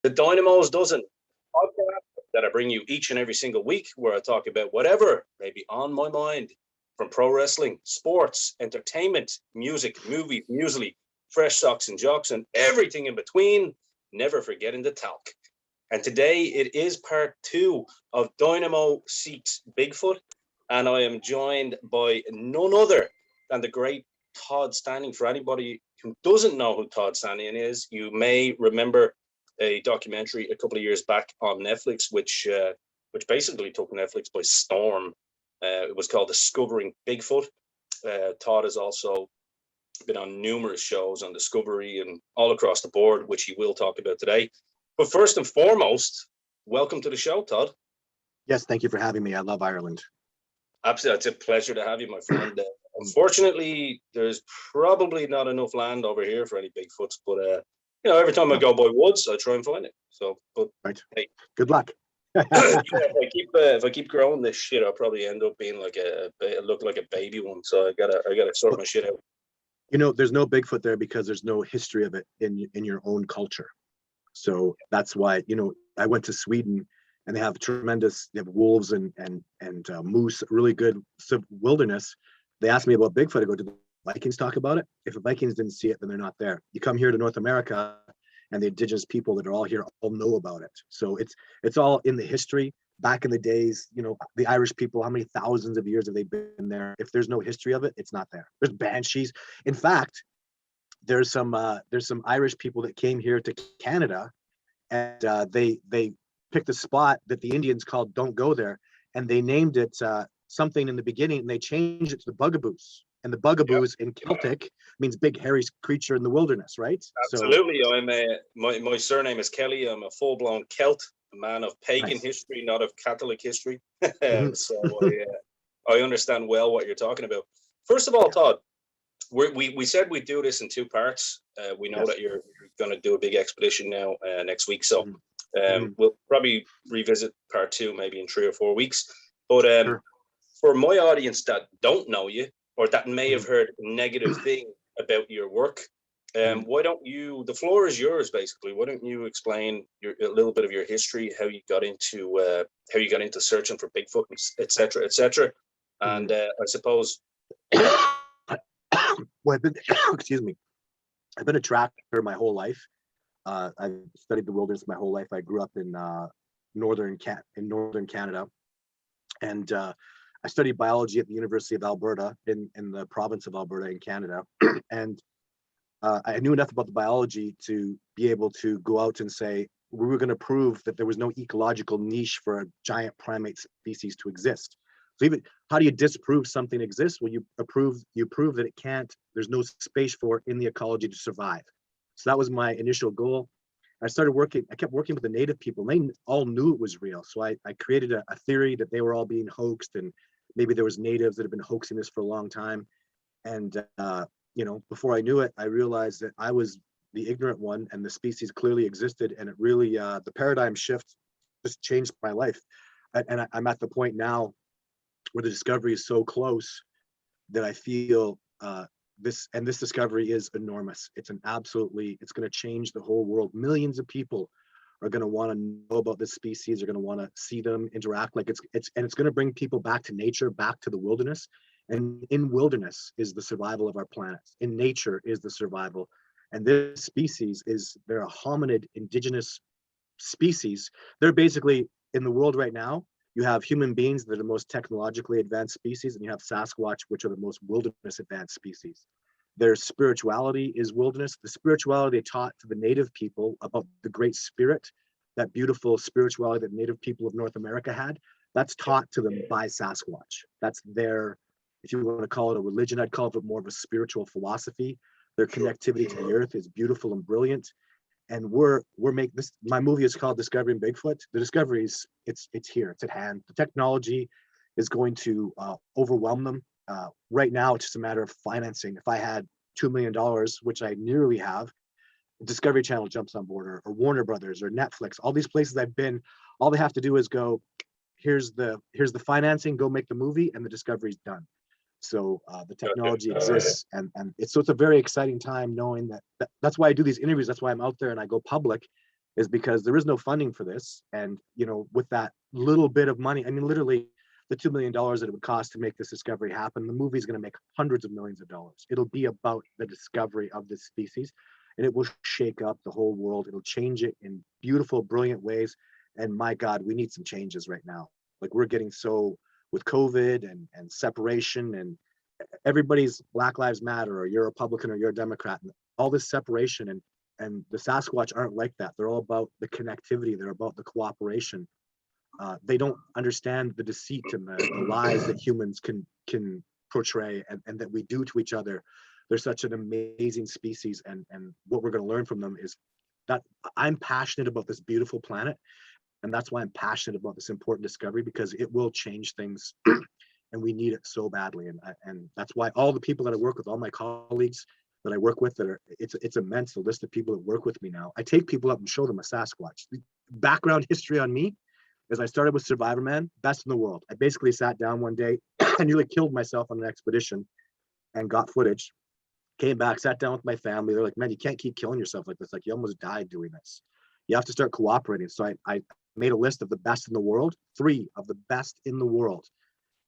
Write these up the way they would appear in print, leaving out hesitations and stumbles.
The Dynamos dozen podcast that I bring you each and every single week, where I talk about whatever may be on my mind, from pro wrestling, sports, entertainment, music, movies, muesli, fresh socks and jocks, and everything in between, never forgetting the talk. And today it is part 2 of Dynamo Seeks Bigfoot, and I am joined by none other than the great Todd Standing. For anybody who doesn't know who Todd Standing is, you may remember a documentary a couple of years back on Netflix, which basically took Netflix by storm. It was called Discovering Bigfoot. Todd has also been on numerous shows on Discovery and all across the board, which he will talk about today. But first and foremost, welcome to the show, Todd. Yes, thank you for having me. I love Ireland. Absolutely, it's a pleasure to have you, my friend. Unfortunately, there's probably not enough land over here for any Bigfoots, but every time I go by woods, I try and find it. So, but right. Hey, good luck. if I keep growing this shit, I'll probably end up being like look like a baby one. So I gotta sort my shit out. There's no Bigfoot there because there's no history of it in your own culture. So that's why I went to Sweden, and they have wolves and moose, really good wilderness. They asked me about Bigfoot. I go, did the Vikings talk about it? If the Vikings didn't see it, then they're not there. You come here to North America, and the indigenous people that are all here all know about it. So it's all in the history. Back in the days, the Irish people, how many thousands of years have they been there? If there's no history of it, it's not there. There's banshees. In fact, there's some Irish people that came here to Canada, and they picked a spot that the Indians called "Don't Go There," and they named it something in the beginning, and they changed it to the Bugaboos. And the Bugaboos in Celtic means big hairy creature in the wilderness, right? Absolutely. So, my surname is Kelly. I'm a full-blown Celt, a man of pagan history, not of Catholic history. So I understand well what you're talking about. First of all, Todd, we said we'd do this in 2 parts. We know that you're going to do a big expedition now next week, so we'll probably revisit part 2 maybe in 3 or 4 weeks. But for my audience that don't know you, or that may have heard negative thing about your work, why don't you? The floor is yours, basically. Why don't you explain a little bit of your history, how you got into searching for Bigfoot, etc., etc. And I suppose. Well, excuse me. I've been a tracker my whole life. I've studied the wilderness my whole life. I grew up in northern Canada, and I studied biology at the University of Alberta in the province of Alberta in Canada. And I knew enough about the biology to be able to go out and say, we were going to prove that there was no ecological niche for a giant primate species to exist. So even, how do you disprove something exists? Well, you prove that it can't, there's no space for it in the ecology to survive. So that was my initial goal. I kept working with the native people. They all knew it was real. So I created a theory that they were all being hoaxed, and maybe there was natives that have been hoaxing this for a long time. And, before I knew it, I realized that I was the ignorant one, and the species clearly existed. And it really, the paradigm shift just changed my life. And I'm at the point now where the discovery is so close that I feel this discovery is enormous. It's going to change the whole world. Millions of people are going to want to know about this species, are going to want to see them interact. Like it's going to bring people back to nature, back to the wilderness. And in wilderness is the survival of our planet. In nature is the survival. And this species they're a hominid indigenous species. They're basically in the world right now. You have human beings that are the most technologically advanced species, and you have Sasquatch, which are the most wilderness advanced species. Their spirituality is wilderness. The spirituality they taught to the native people about the Great Spirit, that beautiful spirituality that native people of North America had, that's taught to them by Sasquatch. That's their, if you want to call it a religion, I'd call it more of a spiritual philosophy. Their connectivity to the earth is beautiful and brilliant. And we're making this. My movie is called Discovering Bigfoot. The discovery is it's here. It's at hand. The technology is going to overwhelm them. Right now, it's just a matter of financing. If I had $2 million, which I nearly have, Discovery Channel jumps on board, or Warner Brothers, or Netflix. All these places I've been, all they have to do is go, here's the financing, go make the movie, and the discovery's done. So the technology exists, and it's a very exciting time knowing that that's why I do these interviews. That's why I'm out there and I go public, is because there is no funding for this. And, you know, with that little bit of money, I mean, literally the $2 million that it would cost to make this discovery happen, the movie's going to make hundreds of millions of dollars. It'll be about the discovery of this species, and it will shake up the whole world. It'll change it in beautiful, brilliant ways. And my God, we need some changes right now. Like, we're getting so, with COVID and separation, and everybody's Black Lives Matter, or you're a Republican or you're a Democrat, and all this separation, and the Sasquatch aren't like that. They're all about the connectivity. They're about the cooperation. They don't understand the deceit and the lies that humans can portray, and that we do to each other. They're such an amazing species, and what we're going to learn from them is that I'm passionate about this beautiful planet, and that's why I'm passionate about this important discovery, because it will change things, and we need it so badly. And that's why all the people that I work with, all my colleagues that I work with, that are, it's immense, the list of people that work with me now. I take people up and show them a Sasquatch. The background history on me is I started with Survivor Man, best in the world. I basically sat down one day and nearly killed myself on an expedition and got footage. Came back, sat down with my family. They're like, man, you can't keep killing yourself like this. Like, you almost died doing this. You have to start cooperating. So I made a list of the best in the world, 3 of the best in the world.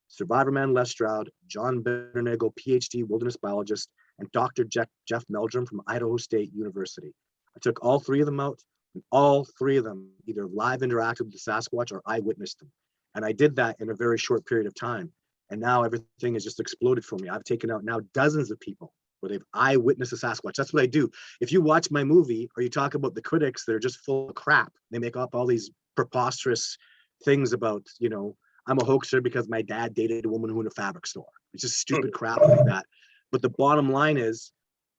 Survivor Man Les Stroud, John Benernagel, PhD wilderness biologist, and Dr. Jeff Meldrum from Idaho State University. I took all 3 of them out, and all 3 of them either live interacted with the Sasquatch or I witnessed them. And I did that in a very short period of time. And now everything has just exploded for me. I've taken out now dozens of people where they've eyewitnessed a Sasquatch. That's what I do. If you watch my movie, or you talk about the critics that are just full of crap, they make up all these preposterous things about, you know, I'm a hoaxer because my dad dated a woman who in a fabric store. It's just stupid crap like that. But the bottom line is,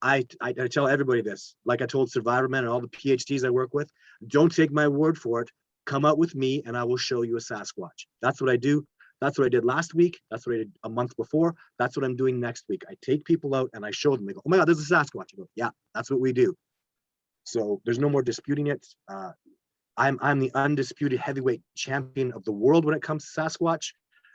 I tell everybody this, like I told Survivor Man and all the PhDs I work with, don't take my word for it. Come out with me and I will show you a Sasquatch. That's what I do. That's what I did last week. That's what I did a month before. That's what I'm doing next week. I take people out and I show them. They go, oh my God, there's a Sasquatch. I go, yeah, that's what we do. So there's no more disputing it. I'm the undisputed heavyweight champion of the world when it comes to Sasquatch,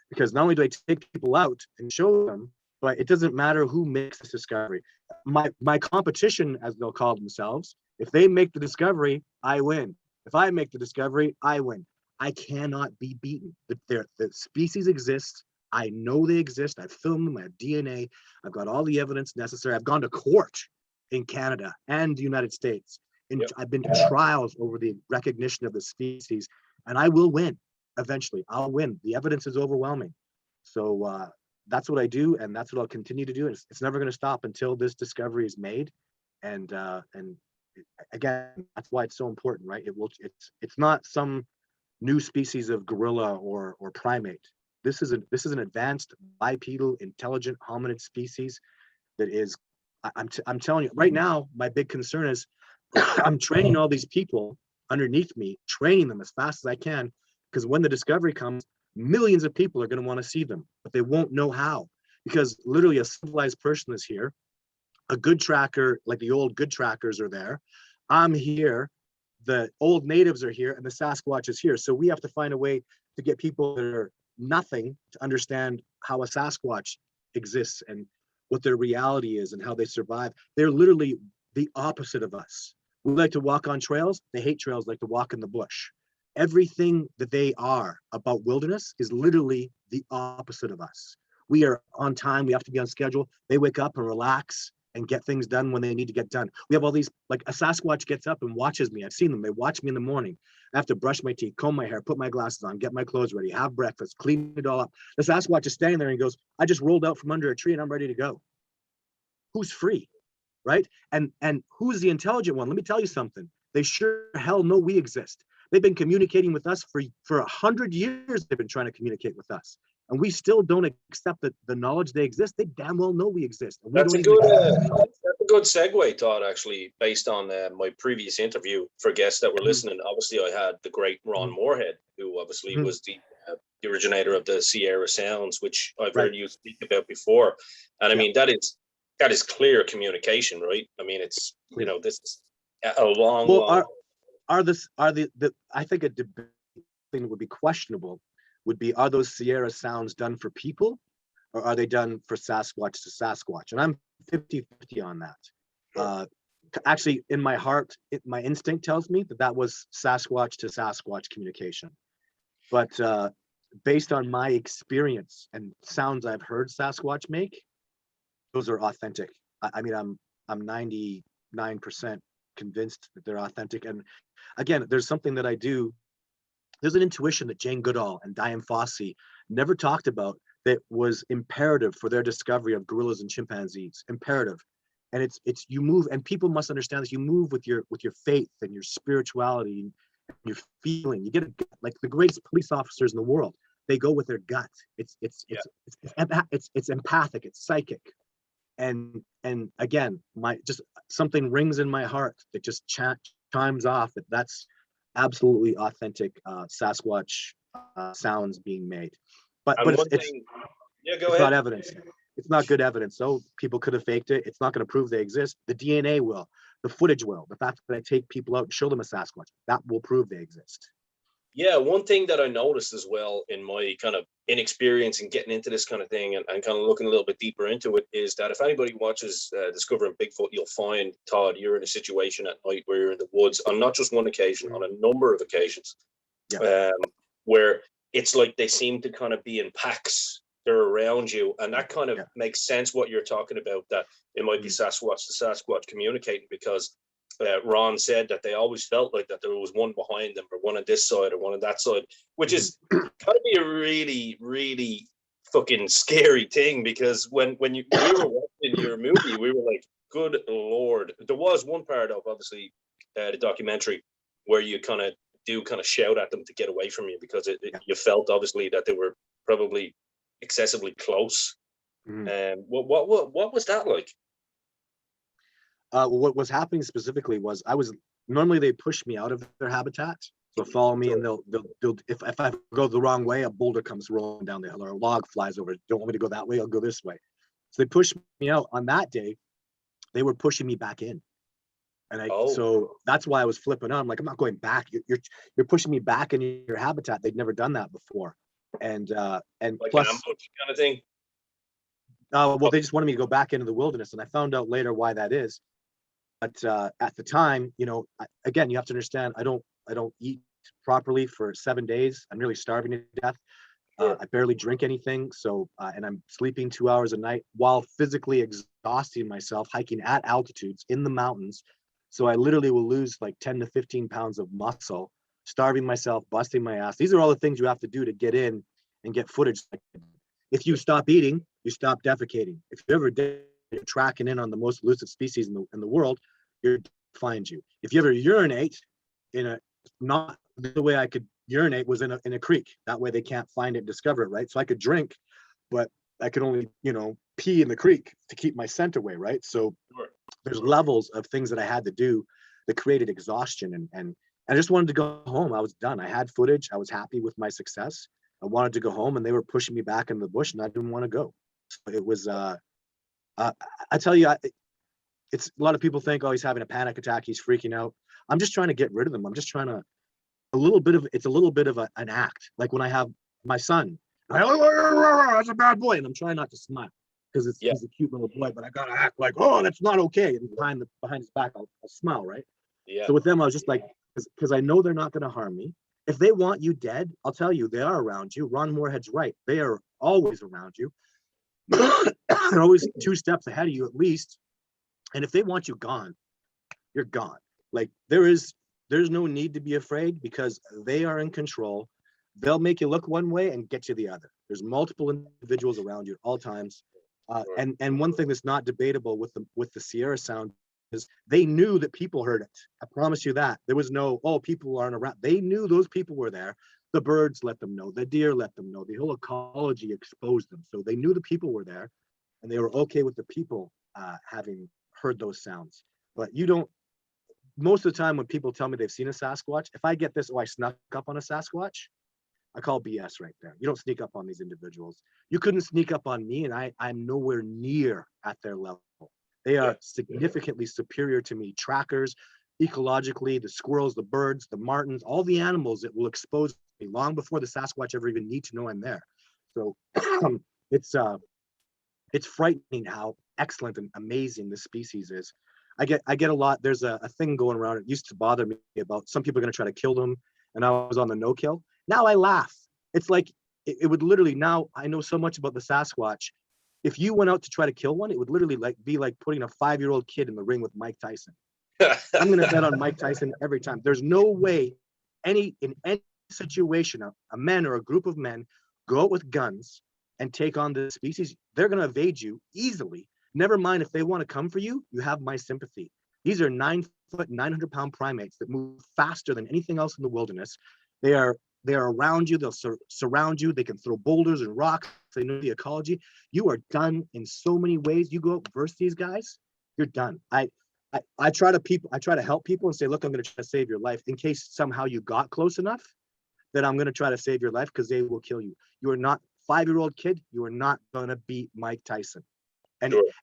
because not only do I take people out and show them, but it doesn't matter who makes this discovery. My competition, as they'll call themselves, if they make the discovery, I win. If I make the discovery, I win. I cannot be beaten. The species exists. I know they exist. I've filmed them. I have DNA. I've got all the evidence necessary. I've gone to court in Canada and the United States. Yep. I've been to trials over the recognition of the species, and I will win eventually. I'll win. The evidence is overwhelming. So that's what I do, and that's what I'll continue to do. It's never going to stop until this discovery is made. And again, that's why it's so important, right? It's not some new species of gorilla or primate. This is an advanced bipedal intelligent hominid species that is. I'm telling you right now, my big concern is I'm training all these people underneath me, training them as fast as I can, because when the discovery comes, millions of people are going to want to see them, but they won't know how, because literally a civilized person is here. A good tracker, like the old good trackers, are there. I'm here. The old natives are here, and the Sasquatch is here. So we have to find a way to get people that are nothing to understand how a Sasquatch exists and what their reality is and how they survive. They're literally the opposite of us. We like to walk on trails. They hate trails, like to walk in the bush. Everything that they are about wilderness is literally the opposite of us. We are on time. We have to be on schedule. They wake up and relax and get things done when they need to get done. We have all these, like a Sasquatch gets up and watches me. I've seen them. They watch me in the morning. I have to brush my teeth, comb my hair, put my glasses on, get my clothes ready, have breakfast, clean it all up. The Sasquatch is standing there and he goes, I just rolled out from under a tree and I'm ready to go. Who's free, right? And who's the intelligent one? Let me tell you something. They sure hell know we exist. They've been communicating with us for 100 years. They've been trying to communicate with us. And we still don't accept the knowledge they exist. They damn well know we exist. And that's a good segue, Todd, actually, based on my previous interview for guests that were listening. Obviously, I had the great Ron Moorhead, who obviously was the originator of the Sierra Sounds, which I've heard you speak about before. And I mean, that is clear communication, right? I mean, it's, you know, this is a long, I think a debate thing that would be questionable would be, are those Sierra Sounds done for people or are they done for Sasquatch to Sasquatch? And I'm 50-50 on that. actually in my heart, my instinct tells me that that was Sasquatch to Sasquatch communication. But based on my experience and sounds I've heard Sasquatch make, those are authentic. I mean, I'm 99% convinced that they're authentic. And again, there's something that I do. There's an intuition that Jane Goodall and Diane Fossey never talked about that was imperative for their discovery of gorillas and chimpanzees. Imperative. And it's you move, and people must understand this. You move with your faith and your spirituality and your feeling. You get like the greatest police officers in the world. They go with their gut. It's empathic. It's psychic. And again, my just something rings in my heart that just chimes off that that's absolutely authentic Sasquatch sounds being made. But yeah, go it's ahead. not evidence. It's not good evidence. So people could have faked it. It's not going to prove they exist. The DNA will. The footage will. The fact that I take people out and show them a Sasquatch, that will prove they exist. Yeah, one thing that I noticed as well in my kind of inexperience in getting into this kind of thing and kind of looking a little bit deeper into it is that if anybody watches Discovering Bigfoot, you'll find, Todd, you're in a situation at night where you're in the woods on not just one occasion, on a number of occasions, where it's like they seem to kind of be in packs. They're around you, and that kind of makes sense what you're talking about, that it might be Sasquatch to Sasquatch communicating, because Ron said that they always felt like that there was one behind them, or one on this side or one on that side, which is gotta be a really, really fucking scary thing, because when we were watching your movie, we were like, good Lord. There was one part of, obviously, the documentary where you kind of shout at them to get away from you, because you felt, obviously, that they were probably excessively close. What was that like? What was happening specifically was normally they push me out of their habitat, so follow me, and they'll if I go the wrong way, a boulder comes rolling down the hill or a log flies over. Don't want me to go that way, I'll go this way. So they pushed me out. On that day, they were pushing me back in, and so that's why I was flipping out. I'm like, I'm not going back. You're pushing me back in your habitat. They'd never done that before, and like plus an ambush kind of thing. Well, they just wanted me to go back into the wilderness, and I found out later why that is. But at the time, again, you have to understand, I don't eat properly for 7 days. I'm really starving to death. I barely drink anything. So, and I'm sleeping 2 hours a night while physically exhausting myself, hiking at altitudes in the mountains. So I literally will lose like 10 to 15 pounds of muscle, starving myself, busting my ass. These are all the things you have to do to get in and get footage. If you stop eating, you stop defecating. If you ever did tracking in on the most elusive species in the world, you'll find you. If you ever urinate not the way I could urinate was in a creek. That way they can't find it and discover it, right? So I could drink, but I could only, pee in the creek to keep my scent away, right? So there's levels of things that I had to do that created exhaustion, and I just wanted to go home. I was done. I had footage. I was happy with my success. I wanted to go home, and they were pushing me back into the bush, and I didn't want to go. So it was I tell you, it's a lot of people think, oh, he's having a panic attack, he's freaking out. I'm just trying to get rid of them. I'm just trying to it's a little bit of an act. Like when I have my son, that's a bad boy, and I'm trying not to smile because he's a cute little boy, but I gotta act like, oh, that's not okay. And behind his back, I'll smile, right? Yeah. So with them, I was just like, because I know they're not going to harm me. If they want you dead, I'll tell you, they are around you. Ron Moorhead's right. They are always around you. They're always 2 steps ahead of you at least. And if they want you gone, you're gone. Like there's no need to be afraid, because they are in control. They'll make you look one way and get you the other. There's multiple individuals around you at all times. And one thing that's not debatable with the Sierra Sound is they knew that people heard it. I promise you that. There was no, oh, people aren't around. They knew those people were there. The birds let them know. The deer let them know. The whole ecology exposed them. So they knew the people were there, and they were okay with the people having heard those sounds. But most of the time when people tell me they've seen a Sasquatch, if I get this, oh, I snuck up on a Sasquatch, I call BS right there. You don't sneak up on these individuals. You couldn't sneak up on me, and I'm nowhere near at their level. They are significantly superior to me. Trackers, ecologically, the squirrels, the birds, the martins, all the animals that will expose me long before the Sasquatch ever even need to know I'm there. So it's frightening how excellent and amazing this species is. I get a lot. There's a thing going around. It used to bother me about some people are going to try to kill them, and I was on the no kill. Now I laugh. It's like it would literally, now I know so much about the Sasquatch. If you went out to try to kill one, it would literally be like putting a 5-year-old kid in the ring with Mike Tyson. I'm going to bet on Mike Tyson every time. There's no way in any situation, a man or a group of men go out with guns and take on the species. They're going to evade you easily. Never mind if they want to come for you, you have my sympathy. These are 9-foot, 900-pound primates that move faster than anything else in the wilderness. They are around you. They'll surround you. They can throw boulders and rocks. They know the ecology. You are done in so many ways. You go out versus these guys, you're done. I try to help people and say, look, I'm going to try to save your life in case somehow you got close enough that I'm going to try to save your life, because they will kill you. You are not 5-year-old kid. You are not going to beat Mike Tyson.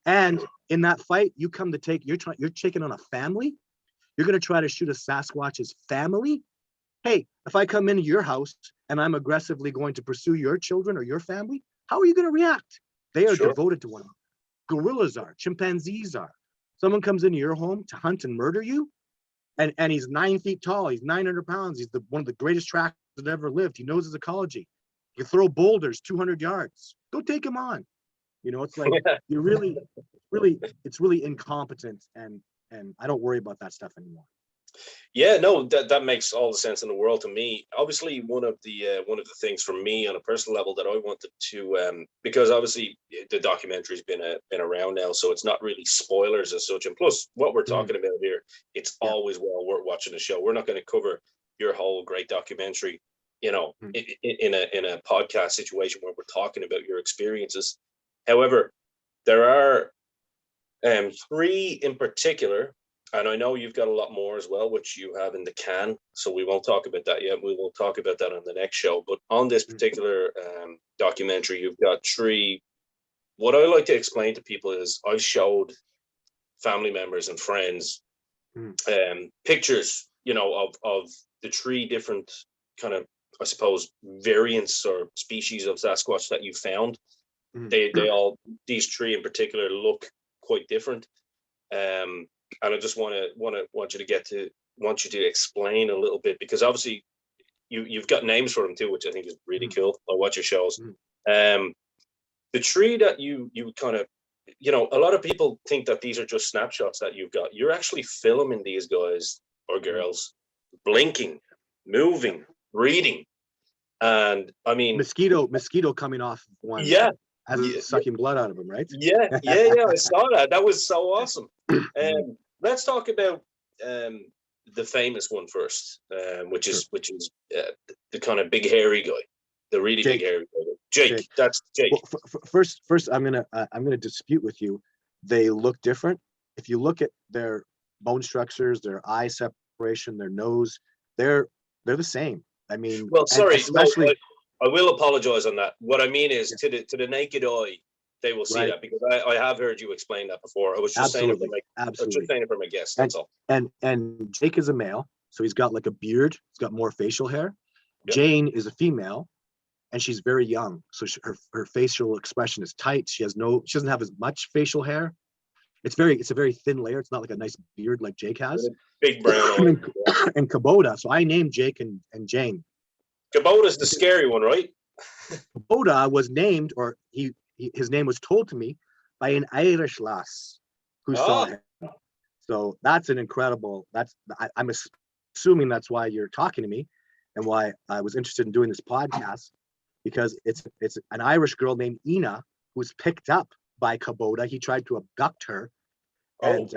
And in that fight, you come to take, you're taking on a family. You're going to try to shoot a Sasquatch's family. Hey, if I come into your house and I'm aggressively going to pursue your children or your family, how are you going to react? They are devoted to one another. Gorillas are, chimpanzees are. Someone comes into your home to hunt and murder you, and he's 9 feet tall. He's 900 pounds. He's one of the greatest trackers that ever lived. He knows his ecology. You throw boulders 200 yards. Go take him on. You know, it's like you're really, it's really incompetent, and I don't worry about that stuff anymore. Yeah, no, that makes all the sense in the world to me. Obviously, one of the things for me on a personal level that I wanted to, because obviously the documentary's been around now, so it's not really spoilers as such. And plus, what we're talking about here, it's always well worth watching the show. We're not going to cover your whole great documentary, you know, in a podcast situation where we're talking about your experiences. However, there are 3 in particular. And I know you've got a lot more as well, which you have in the can. So we won't talk about that yet. We will talk about that on the next show. But on this particular documentary, you've got 3. What I like to explain to people is I've showed family members and friends pictures, you know, of the 3 different kind of, I suppose, variants or species of Sasquatch that you found. They all, these 3 in particular, look quite different. And I just want you to explain a little bit, because obviously you've got names for them too, which I think is really cool. I'll watch your shows. The 3 that you kind of, you know, a lot of people think that these are just snapshots that you've got. You're actually filming these guys or girls blinking, moving, breathing, and I mean mosquito coming off one. Yeah. Sucking blood out of him, right? Yeah. I saw that. That was so awesome. Let's talk about the famous one first, which is the kind of big hairy guy, the really big hairy guy. Jake. That's Jake. Well, first, I'm gonna dispute with you. They look different. If you look at their bone structures, their eye separation, their nose, they're the same. I mean, well, sorry, especially. no, I will apologize on that. What I mean is, to the naked eye, they will see that, because I have heard you explain that before. I was just saying it for my guests. That's all. And Jake is a male, so he's got like a beard. He's got more facial hair. Yep. Jane is a female, and she's very young, so her facial expression is tight. She doesn't have as much facial hair. It's a very thin layer. It's not like a nice beard like Jake has. Big brown. And Kubota. So I named Jake and Jane. Kubota's the scary one, right? Kubota was named, or his name was told to me by an Irish lass who saw him. So that's an incredible. I'm assuming that's why you're talking to me, and why I was interested in doing this podcast, because it's an Irish girl named Ina who was picked up by Kubota. He tried to abduct her, and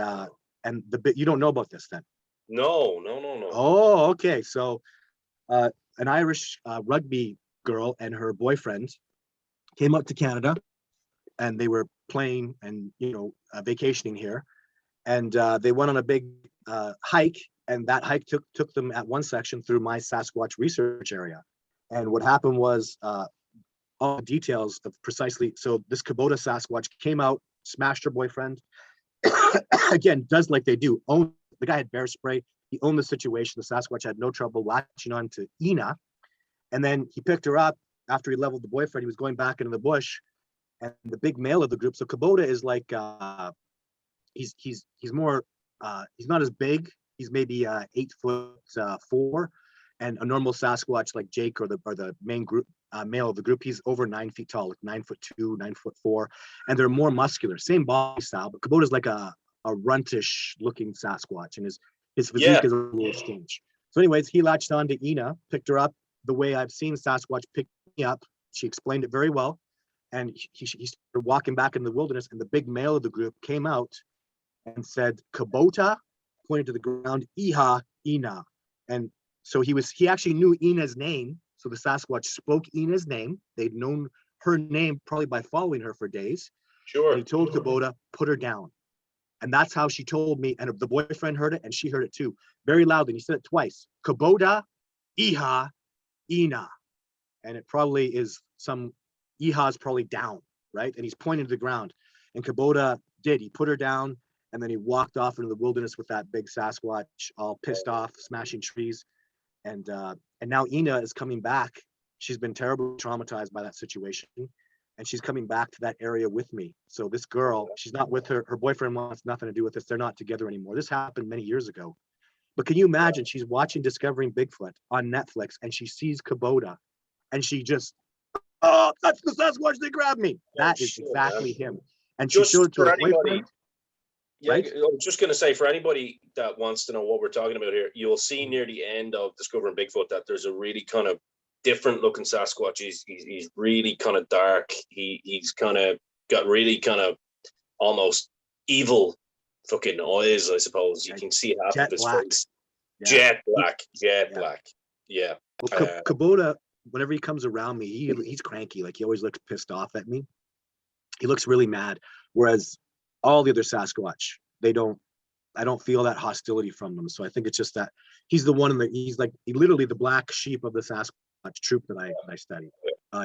you don't know about this then? No. Oh, okay. So an Irish rugby girl and her boyfriend came up to Canada, and they were playing and vacationing here, and they went on a big hike, and that hike took them at one section through my Sasquatch research area. And what happened was all the details of precisely, so this Kubota Sasquatch came out, smashed her boyfriend, again, does like they do, the guy had bear spray. He owned the situation. The Sasquatch had no trouble latching on to Ina. And then he picked her up after he leveled the boyfriend. He was going back into the bush. And the big male of the group, so Kubota is like, he's more he's not as big. He's maybe 8'4", and a normal Sasquatch like Jake or the main group male of the group, he's over 9 feet tall, like 9'2", 9'4", and they're more muscular. Same body style, but Kubota's like a runtish looking Sasquatch, and his Yeah. physique is a little strange. So, anyways, he latched on to Ina, picked her up the way I've seen Sasquatch pick me up. She explained it very well, and he started walking back in the wilderness, and the big male of the group came out and said, Kubota, pointed to the ground, Iha, Ina. And so he actually knew Ina's name. So the Sasquatch spoke Ina's name. They'd known her name probably by following her for days. Sure. And he told Kubota, put her down. And that's how she told me. And the boyfriend heard it, and she heard it too, very loudly. He said it twice. Kubota, Iha, Ina. And it probably is Iha's probably down, right? And he's pointing to the ground. And Kubota did. He put her down, and then he walked off into the wilderness with that big Sasquatch, all pissed off, smashing trees. And now Ina is coming back. She's been terribly traumatized by that situation, and she's coming back to that area with me. So this girl, she's not with her boyfriend wants nothing to do with this. They're not together anymore. This happened many years ago. But can you imagine, she's watching Discovering Bigfoot on Netflix, and she sees Kubota, and she just, oh, that's the Sasquatch, they grabbed me. That is exactly him. And she showed it to her boyfriend. Yeah, right? I was just going to say, for anybody that wants to know what we're talking about here, you'll see near the end of Discovering Bigfoot that there's a really kind of different looking Sasquatch. He's really kind of dark. He's kind of got really kind of almost evil fucking eyes, I suppose. You can see half of his face. Jet black. Yeah. Well, Kubota, whenever he comes around me, he's cranky. Like, he always looks pissed off at me. He looks really mad. Whereas all the other Sasquatch, I don't feel that hostility from them. So I think it's just that he's the one he's like literally the black sheep of the Sasquatch troop that I study.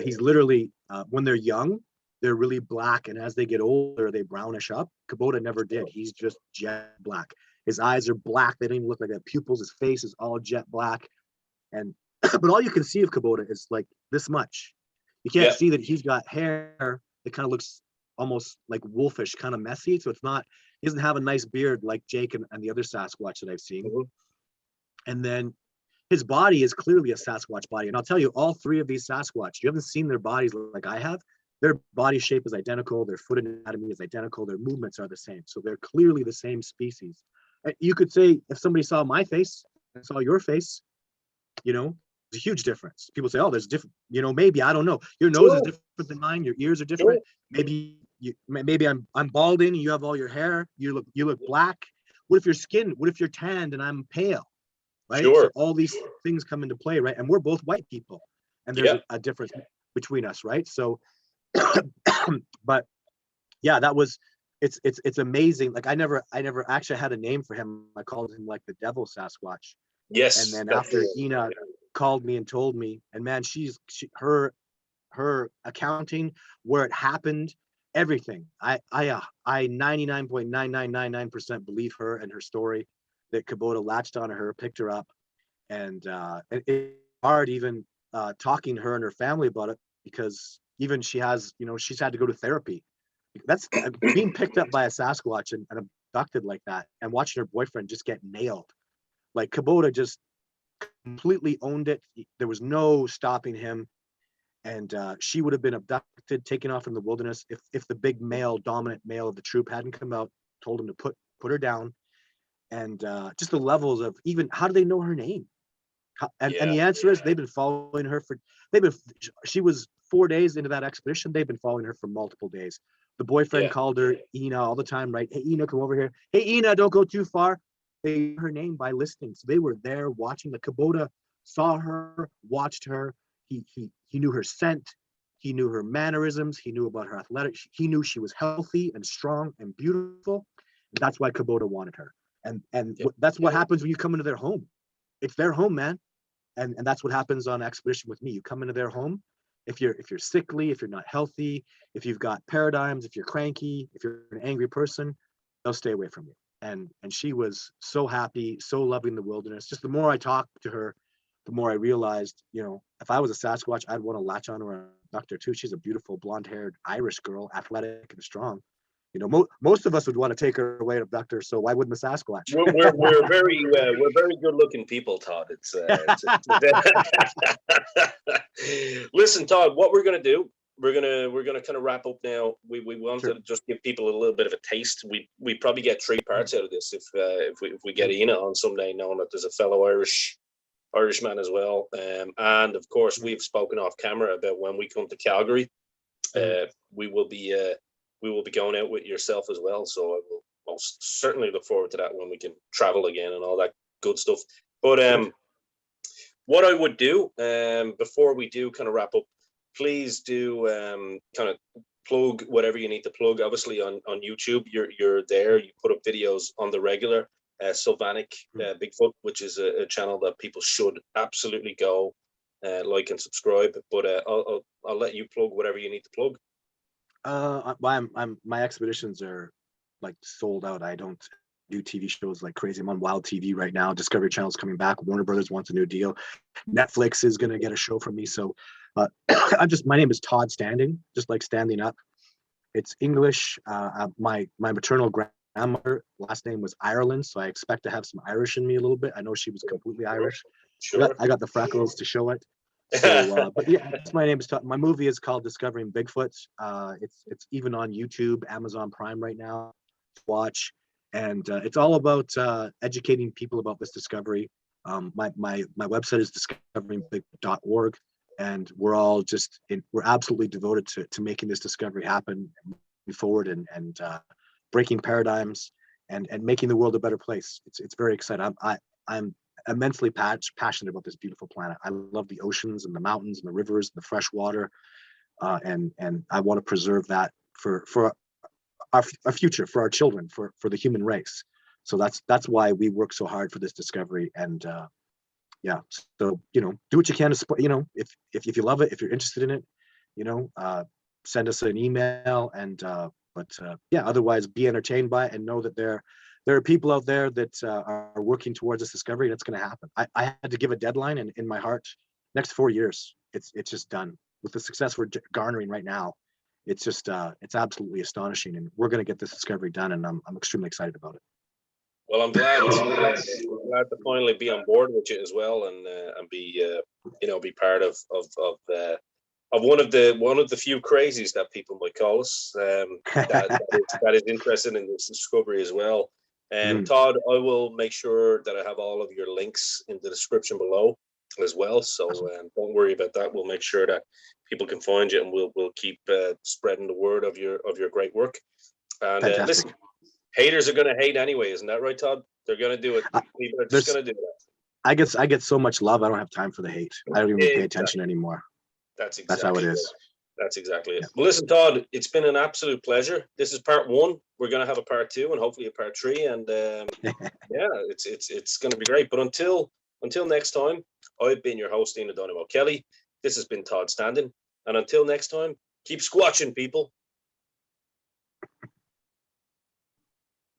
He's literally, when they're young, they're really black. And as they get older, they brownish up. Kubota never did. He's just jet black. His eyes are black. They don't even look like that. Pupils, his face is all jet black. And, but all you can see of Kubota is like this much. You can't see that he's got hair that kind of looks almost like wolfish, kind of messy. So he doesn't have a nice beard like Jake and the other Sasquatch that I've seen. Mm-hmm. And then his body is clearly a Sasquatch body. And I'll tell you, all three of these Sasquatch, you haven't seen their bodies like I have. Their body shape is identical. Their foot anatomy is identical. Their movements are the same. So they're clearly the same species. You could say if somebody saw my face and saw your face, there's a huge difference. People say, oh, there's different, maybe, I don't know. Your nose is different than mine. Your ears are different. Maybe I'm balding. You have all your hair. You look black. What if you're tanned and I'm pale, right? Sure. So all these things come into play, right? And we're both white people, and there's a difference between us, right? So, but yeah, it's amazing. Like I never actually had a name for him. I called him like the devil Sasquatch. Yes. And then after Ina called me and told me, and man, her accounting, where it happened, everything. I 99.9999% believe her and her story, that Kubota latched on her, picked her up, and it's hard even talking to her and her family about it, because even she has, she's had to go to therapy. That's being picked up by a Sasquatch and abducted like that, and watching her boyfriend just get nailed. Like Kubota just completely owned it. There was no stopping him. And she would have been abducted, taken off in the wilderness if the big dominant male of the troop hadn't come out, told him to put her down. And just the levels of, even how do they know her name? And the answer is they've been following her she was 4 days into that expedition. They've been following her for multiple days. The boyfriend called her Ina all the time, right? Hey, Ina, come over here. Hey, Ina, don't go too far. They knew her name by listening. So they were there watching. The Kubota saw her, watched her. He knew her scent. He knew her mannerisms. He knew about her athletics. He knew she was healthy and strong and beautiful. And that's why Kubota wanted her. And that's what happens when you come into their home. It's their home, man. And that's what happens on expedition with me. You come into their home. If you're sickly, if you're not healthy, if you've got paradigms, if you're cranky, if you're an angry person, they'll stay away from you. And she was so happy, so loving the wilderness. Just the more I talked to her, the more I realized, if I was a Sasquatch, I'd want to latch on to her doctor too. She's a beautiful blonde-haired Irish girl, athletic and strong. You know, most of us would want to take her away and abduct her. So why wouldn't the Sasquatch? We're very good looking people, Todd. Listen, Todd, what we're gonna do, we're gonna kind of wrap up now. We want to just give people a little bit of a taste. We probably get 3 parts out of this if we get Ina on someday, knowing that there's a fellow Irishman as well. And of course, we've spoken off camera about when we come to Calgary. We will be going out with yourself as well. So I will most certainly look forward to that when we can travel again and all that good stuff. But what I would do before we do kind of wrap up, please do kind of plug whatever you need to plug. Obviously on YouTube, you're there. You put up videos on the regular. Sylvanic Bigfoot, which is a channel that people should absolutely go like and subscribe. But I'll let you plug whatever you need to plug. My expeditions are like sold out. I don't do TV shows like crazy. I'm on Wild TV right now. Discovery Channel's coming back. Warner Brothers wants a new deal. Netflix is going to get a show from me. So my name is Todd Standing, just like standing up. It's English. My maternal grandmother last name was Ireland, so I expect to have some Irish in me a little bit. I know she was completely Irish. Sure. I got the freckles to show it. So, but yeah, my name is Todd. My movie is called Discovering Bigfoot. It's even on YouTube, Amazon Prime right now to watch, and it's all about educating people about this discovery. My website is discoveringbigfoot.org, and we're all we're absolutely devoted to making this discovery happen, moving forward, and breaking paradigms and making the world a better place. It's very exciting. I'm immensely passionate about this beautiful planet. I love the oceans and the mountains and the rivers and the fresh water, and I want to preserve that for our future, for our children, for the human race. So that's why we work so hard for this discovery. And yeah, so do what you can to support. If you love it, if you're interested in it, send us an email. And but yeah, otherwise be entertained by it and know that there are people out there that are working towards this discovery, and it's going to happen. I had to give a deadline, and in my heart, next 4 years, it's just done. With the success we're garnering right now, it's just it's absolutely astonishing, and we're going to get this discovery done, and I'm extremely excited about it. Well, I'm glad to finally be on board with you as well, and be be part of one of the few crazies that people might call us, that is interested in this discovery as well. Todd, I will make sure that I have all of your links in the description below as well. So don't worry about that. We'll make sure that people can find you, and we'll keep spreading the word of your great work. And listen, haters are going to hate anyway, isn't that right, Todd? They're going to do it. People are just going to do that. I get so much love. I don't have time for the hate. I don't even pay attention anymore. That's exactly how it is. That's exactly it. Well, listen, Todd, it's been an absolute pleasure. This is part 1. We're going to have a part 2 and hopefully a part 3. And yeah, it's going to be great. But until next time, I've been your host, Dynamo Kelly. This has been Todd Standing. And until next time, keep squatching, people.